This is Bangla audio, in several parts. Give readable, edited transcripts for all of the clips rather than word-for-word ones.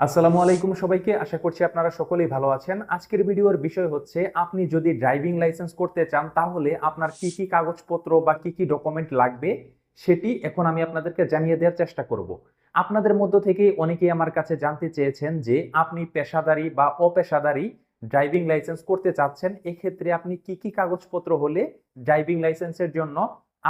আসসালামু আলাইকুম সবাইকে, আশা করছি আপনারা সকলেই ভালো আছেন। আজকের ভিডিওর বিষয় হচ্ছে আপনি যদি ড্রাইভিং লাইসেন্স করতে চান তাহলে আপনার কি কি কাগজপত্র বা কি কি ডকুমেন্ট লাগবে সেটি এখন আমি আপনাদেরকে জানিয়ে দেওয়ার চেষ্টা করব। আপনাদের মধ্য থেকে অনেকেই আমার কাছে জানতে চেয়েছেন যে আপনি পেশাদারি বা অপেশাদারি ড্রাইভিং লাইসেন্স করতে চাচ্ছেন, এক্ষেত্রে আপনি কি কি কাগজপত্র হলে ড্রাইভিং লাইসেন্সের জন্য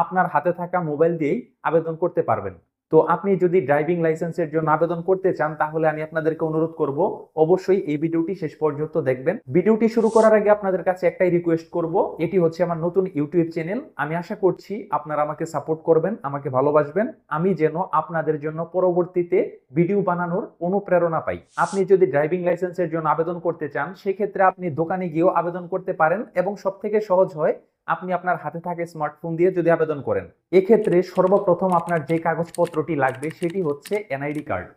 আপনার হাতে থাকা মোবাইল দিয়েই আবেদন করতে পারবেন। তো আপনি যদি ড্রাইভিং লাইসেন্সের জন্য আবেদন করতে চান তাহলে আমি আপনাদেরকে অনুরোধ করব অবশ্যই এই ভিডিওটি শেষ পর্যন্ত দেখবেন। ভিডিওটি শুরু করার আগে আপনাদের কাছে একটাই রিকোয়েস্ট করব, এটি হচ্ছে আমার নতুন ইউটিউব চ্যানেল। আমি আশা করছি আপনারা আমাকে সাপোর্ট করবেন, আমাকে ভালোবাসবেন, আমি যেন আপনাদের জন্য পরবর্তীতে ভিডিও বানানোর অনুপ্রেরণা পাই। আপনি যদি ড্রাইভিং লাইসেন্সের জন্য আবেদন করতে চান সেক্ষেত্রে আপনি দোকানে গিয়েও আবেদন করতে পারেন এবং সবথেকে সহজ হয় আপনি আপনার হাতে থাকা স্মার্টফোন দিয়ে যদি আবেদন করেন। এক্ষেত্রে সর্বপ্রথম আপনার যে কাগজপত্রটি লাগবে সেটি হচ্ছে এনআইডি কার্ড।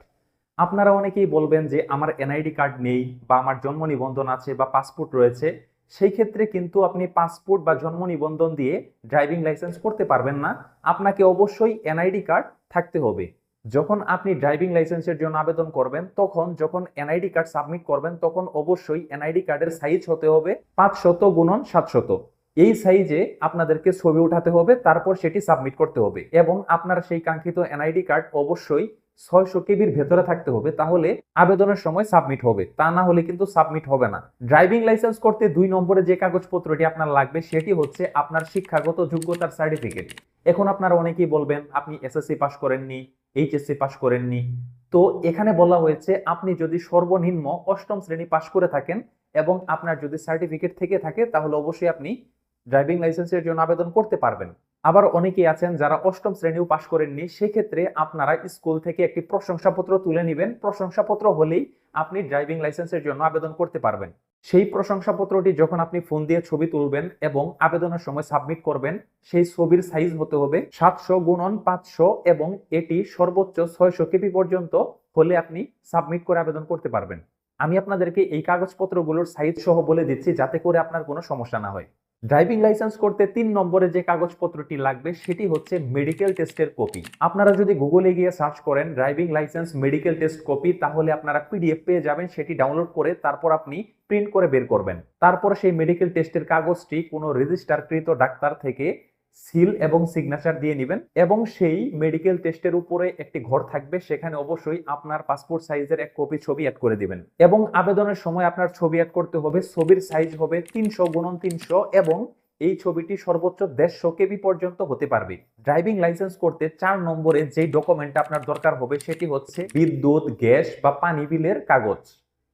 আপনারা অনেকেই বলবেন যে আমার এনআইডি কার্ড নেই বা আমার জন্ম নিবন্ধন আছে বা পাসপোর্ট রয়েছে, সেই ক্ষেত্রে কিন্তু আপনি পাসপোর্ট বা জন্ম নিবন্ধন দিয়ে ড্রাইভিং লাইসেন্স করতে পারবেন না। আপনাকে অবশ্যই এনআইডি কার্ড থাকতে হবে। যখন আপনি ড্রাইভিং লাইসেন্সের জন্য আবেদন করবেন তখন যখন এনআইডি কার্ড সাবমিট করবেন তখন অবশ্যই এনআইডি কার্ডের সাইজ হতে হবে 500x700। এই সাইজে আপনাদেরকে ছবি উঠাতে হবে, তারপর সেটি সাবমিট করতে হবে এবং আপনার সেই কাঙ্ক্ষিত এনআইডি কার্ড অবশ্যই 600 কেবির ভেতরে থাকতে হবে, তাহলে আবেদনের সময় সাবমিট হবে, তা না হলে কিন্তু সাবমিট হবে না। ড্রাইভিং লাইসেন্স করতে 2 নম্বরে যে কাগজপত্রটি আপনার লাগবে সেটি হচ্ছে আপনার শিক্ষাগত যোগ্যতার সার্টিফিকেট। এখন আপনারা অনেকেই বলবেন আপনি এসএসসি পাস করেননি, এইচএসসি পাস করেননি। তো এখানে বলা হয়েছে আপনি যদি সর্বনিম্ন 8ম শ্রেণী পাস করে থাকেন এবং আপনার যদি সার্টিফিকেট থেকে থাকে তাহলে অবশ্যই আপনি ড্রাইভিং লাইসেন্সের জন্য আবেদন করতে পারবেন। আবার অনেকেই আছেন যারা 8ম শ্রেণীও পাশ করেননি, সেক্ষেত্রে আপনারা স্কুল থেকে একটি প্রশংসাপত্র তুলে নেবেন। প্রশংসাপত্র হলেই আপনি ড্রাইভিং লাইসেন্সের জন্য আবেদন করতে পারবেন। সেই প্রশংসাপত্রটি যখন আপনি ফোন দিয়ে ছবি তুলবেন এবং আবেদনের সময় সাবমিট করবেন, সেই ছবির সাইজ হতে হবে 700x500 এবং এটি সর্বোচ্চ 600 কেবি পর্যন্ত হলে আপনি সাবমিট করে আবেদন করতে পারবেন। আমি আপনাদেরকে এই কাগজপত্রগুলোর সাইজ সহ বলে দিচ্ছি যাতে করে আপনার কোনো সমস্যা না হয়। ড্রাইভিং লাইসেন্স করতে 3 নম্বরে যে কাগজপত্রটি লাগবে সেটি হচ্ছে মেডিকেল টেস্টের কপি। আপনারা যদি গুগলে গিয়ে সার্চ করেন driving licence medical test copy তাহলে আপনারা পিডিএফ পেয়ে যাবেন, সেটি ডাউনলোড করে তারপর আপনি প্রিন্ট করে বের করবেন। তারপর সেই মেডিকেল টেস্টের কাগজটি কোনো রেজিস্টারকৃত ডাক্তার থেকে সিল এবং সিগনেচার দিয়ে নেবেন এবং সেই মেডিকেল টেস্টের উপরে একটি ঘর থাকবে, সেখানে অবশ্যই আপনার পাসপোর্ট সাইজের এক কপি ছবি অ্যাড করে দিবেন এবং আবেদনের সময় আপনার ছবি অ্যাড করতে হবে। ছবির সাইজ হবে 300x300 এবং এই ছবিটি সর্বোচ্চ 150 কেবি পর্যন্ত হতে পারবে। ড্রাইভিং লাইসেন্স করতে 4 নম্বরে যে ডকুমেন্ট আপনার দরকার হবে সেটি হচ্ছে বিদ্যুৎ, গ্যাস বা পানি বিলের কাগজ।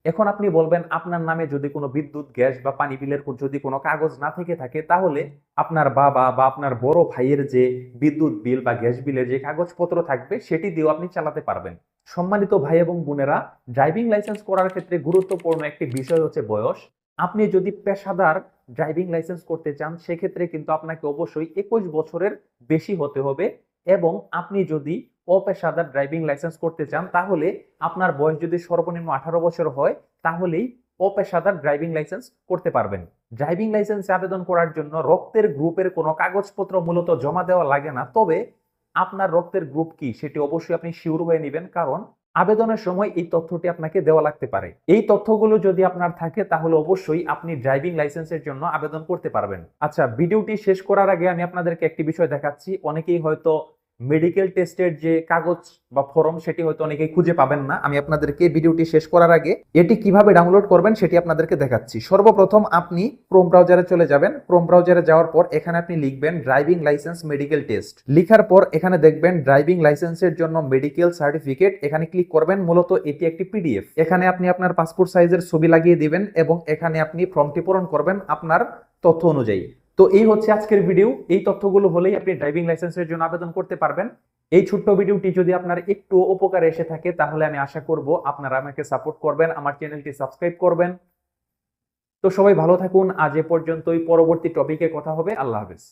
এখন আপনি বলবেন আপনার নামে যদি কোনো বিদ্যুৎ, গ্যাস বা পানি বিলের যদি কোনো কাগজ না থেকে থাকে তাহলে আপনার বাবা বা আপনার বড় ভাইয়ের যে বিদ্যুৎ বিল বা গ্যাস বিলের যে কাগজপত্র থাকবে সেটি দিয়েও আপনি চালাতে পারবেন। সম্মানিত ভাই এবং বোনেরা, ড্রাইভিং লাইসেন্স করার ক্ষেত্রে গুরুত্বপূর্ণ একটি বিষয় হচ্ছে বয়স। আপনি যদি পেশাদার ড্রাইভিং লাইসেন্স করতে চান সেক্ষেত্রে কিন্তু আপনাকে অবশ্যই 21 বছরের বেশি হতে হবে এবং আপনি যদি অপেশাদার ড্রাইভিং লাইসেন্স করতে চান তাহলে আপনার বয়স যদি সর্বনিম্ন 18 বছর হয় তাহলেই অপেশাদার ড্রাইভিং লাইসেন্স করতে পারবেন। ড্রাইভিং লাইসেন্সে আবেদন করার জন্য রক্তের গ্রুপের কোনো কাগজপত্র মূলত জমা দেওয়া লাগে না, তবে আপনার রক্তের গ্রুপ কি সেটি অবশ্যই আপনি শিওর হয়ে নেবেন, কারণ আবেদনের সময় এই তথ্যটি আপনাকে দেওয়া লাগতে পারে। এই তথ্যগুলো যদি আপনার থাকে তাহলে অবশ্যই আপনি ড্রাইভিং লাইসেন্সের জন্য আবেদন করতে পারবেন। আচ্ছা, ভিডিওটি শেষ করার আগে আমি আপনাদেরকে একটি বিষয় দেখাচ্ছি। অনেকেই হয়তো মেডিকেল টেস্টের যে কাগজ বা ফর্ম সেটি হয়তো অনেকেই খুঁজে পাবেন না। আমি আপনাদেরকে ভিডিওটি শেষ করার আগে এটি কিভাবে ডাউনলোড করবেন সেটি আপনাদেরকে দেখাচ্ছি। সর্বপ্রথম আপনি ক্রোম ব্রাউজারে চলে যাবেন। ক্রোম ব্রাউজারে যাওয়ার পর এখানে আপনি লিখবেন ড্রাইভিং লাইসেন্স মেডিকেল টেস্ট। লিখার পর এখানে দেখবেন ড্রাইভিং লাইসেন্সের জন্য মেডিকেল সার্টিফিকেট, এখানে ক্লিক করবেন। মূলত এটি একটি পিডিএফ। এখানে আপনি আপনার পাসপোর্ট সাইজের ছবি লাগিয়ে দিবেন এবং এখানে আপনি ফর্মটি পূরণ করবেন আপনার তথ্য অনুযায়ী। তো এই হচ্ছে আজকের ভিডিও। এই তথ্যগুলো হলেই আপনি ড্রাইভিং লাইসেন্সের জন্য আবেদন করতে পারবেন। এই ছোট্ট ভিডিওটি যদি আপনার একটু উপকারে এসে থাকে তাহলে আমি আশা করব আপনারা আমাকে সাপোর্ট করবেন, আমার চ্যানেলটি সাবস্ক্রাইব করবেন। তো সবাই ভালো থাকুন, আজ এ পর্যন্তই। পরবর্তী টপিকে কথা হবে। আল্লাহ হাফেজ।